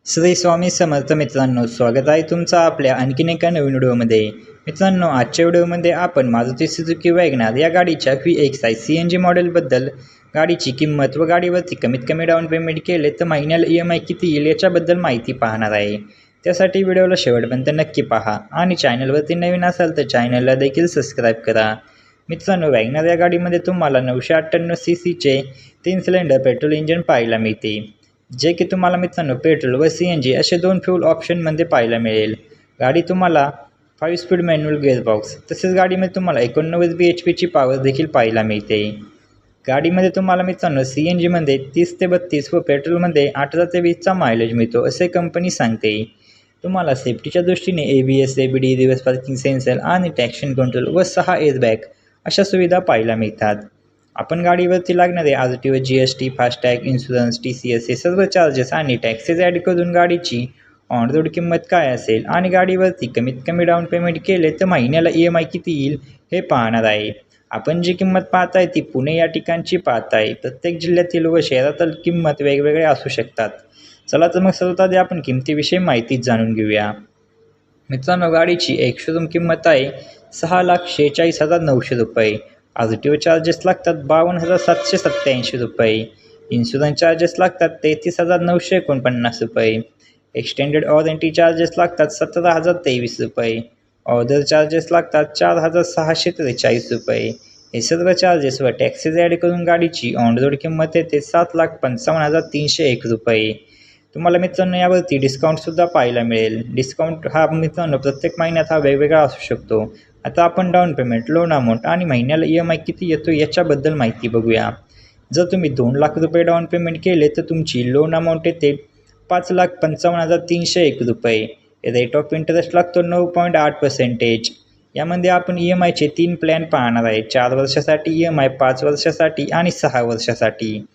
श्री स्वामी समर्थ मित्रांनो, स्वागत आहे तुमचं आपल्या आणखीन एका नवीन व्हिडिओमध्ये। मित्रांनो, आजच्या व्हिडिओमध्ये आपण मारुती सुझुकी वॅगनार या गाडीच्या VXi CNG मॉडेलबद्दल, गाडीची किंमत व गाडीवरती कमीत कमी डाऊन पेमेंट केले तर महिन्याला EMI किती येईल याच्याबद्दल माहिती पाहणार आहे। त्यासाठी व्हिडिओला शेवटपर्यंत नक्की पहा आणि चॅनलवरती नवीन असाल तर चॅनलला देखील सबस्क्राईब करा। मित्रांनो, वॅगनार या गाडीमध्ये तुम्हाला 998 सीसीचे 3 सिलेंडर पेट्रोल इंजिन पाहायला मिळते, जे की तुम्हाला मित्रांनो पेट्रोल व CNG असे दोन फ्यूल ऑप्शनमध्ये पाहायला मिळेल। गाडी तुम्हाला 5 स्पीड मॅन्युअल गिअरबॉक्स तसेच गाडीमध्ये तुम्हाला 89 bhpची पॉवर देखील पाहायला मिळते। गाडीमध्ये तुम्हाला मित्रांनो CNG मध्ये 30 ते 32 व पेट्रोलमध्ये 18 ते 20चा मायलेज मिळतो असे कंपनी सांगते। तुम्हाला सेफ्टीच्या दृष्टीने ABS, ABD, reverse parking sensor आणि ट्रॅक्शन कंट्रोल व 6 एअरबॅग अशा सुविधा पाहायला मिळतात। आपण गाडीवरती लागणारे RTO, GST, FASTag, insurance, TCS हे सर्व चार्जेस आणि टॅक्सेस ॲड करून गाडीची ऑन रोड किंमत काय असेल आणि गाडीवरती कमीत कमी डाऊन पेमेंट केले तर महिन्याला EMI किती येईल हे पाहणार आहे। आपण जी किंमत पाहत आहे ती पुणे या ठिकाणची पाहत आहे। प्रत्येक जिल्ह्यातील व शहरातील किंमत वेगवेगळे असू शकतात। चला तर मग सर्वात आधी आपण किमतीविषयी माहिती जाणून घेऊया। मित्रांनो, गाडीची एक शोरूम किंमत आहे 6,46,900 रुपये। RTO चार्जेस लागतात 52,787 रुपये। इन्शुरन्स चार्जेस लागतात 33,949 रुपये। एक्सटेंडेड वॉरंटी चार्जेस लागतात 17,023 रुपये। ऑर्डर चार्जेस लागतात 4,643 रुपये। हे सर्व चार्जेस व टॅक्सेस ॲड करून गाडीची ऑन रोड किंमत येते 7,55,301 रुपये। तुम्हाला मित्रांनो यावरती डिस्काउंटसुद्धा पाहायला मिळेल। डिस्काउंट हा मित्रांनो प्रत्येक महिन्यात हा वेगवेगळा असू शकतो। आता आपण डाऊन पेमेंट, लोन अमाऊंट आणि महिन्याला EMI किती येतो याच्याबद्दल माहिती बघूया। जर तुम्ही 2 लाख रुपये डाऊन पेमेंट केले तर तुमची लोन अमाऊंट येते 5,55,301 रुपये। रेट ऑफ इंटरेस्ट लागतो 9.8%। यामध्ये आपण EMIचे 3 प्लॅन पाहणार आहे, 4 वर्षासाठी EMI, 5 वर्षासाठी आणि 6 वर्षासाठी।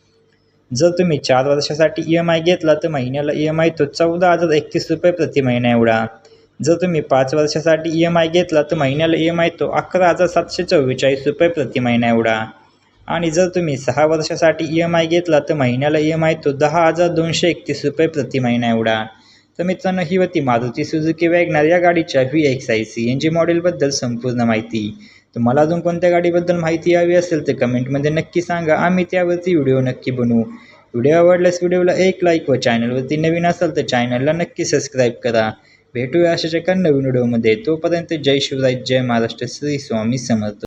जर तुम्ही 4 वर्षासाठी EMI घेतला तर महिन्याला EMI तो 14,031 रुपये प्रति महिना एवढा। जर तुम्ही 5 वर्षासाठी EMI घेतला तर महिन्याला EMI तो 11,744 रुपये प्रति महिना एवढा। आणि जर तुम्ही 6 वर्षासाठी EMI घेतला तर महिन्याला EMI तो 10,231 रुपये प्रति महिना एवढा। तर मित्रांनो, ही होती मारुती सुझुकी वॅगनार या गाडीच्या VXi CNG मॉडेलबद्दल संपूर्ण माहिती। तुम्हाला अजून कोणत्या गाडीबद्दल माहिती हवी असेल तर कमेंटमध्ये नक्की सांगा, आम्ही त्यावरती व्हिडिओ नक्की बनवू। व्हिडिओ आवडल्यास व्हिडिओला एक लाईक व चॅनलवरती नवीन असाल तर चॅनलला नक्की सबस्क्राईब करा। भेटूया अशाच एका नवीन व्हिडिओमध्ये। तोपर्यंत जय शिवराय, जय महाराष्ट्र, श्री स्वामी समर्थ।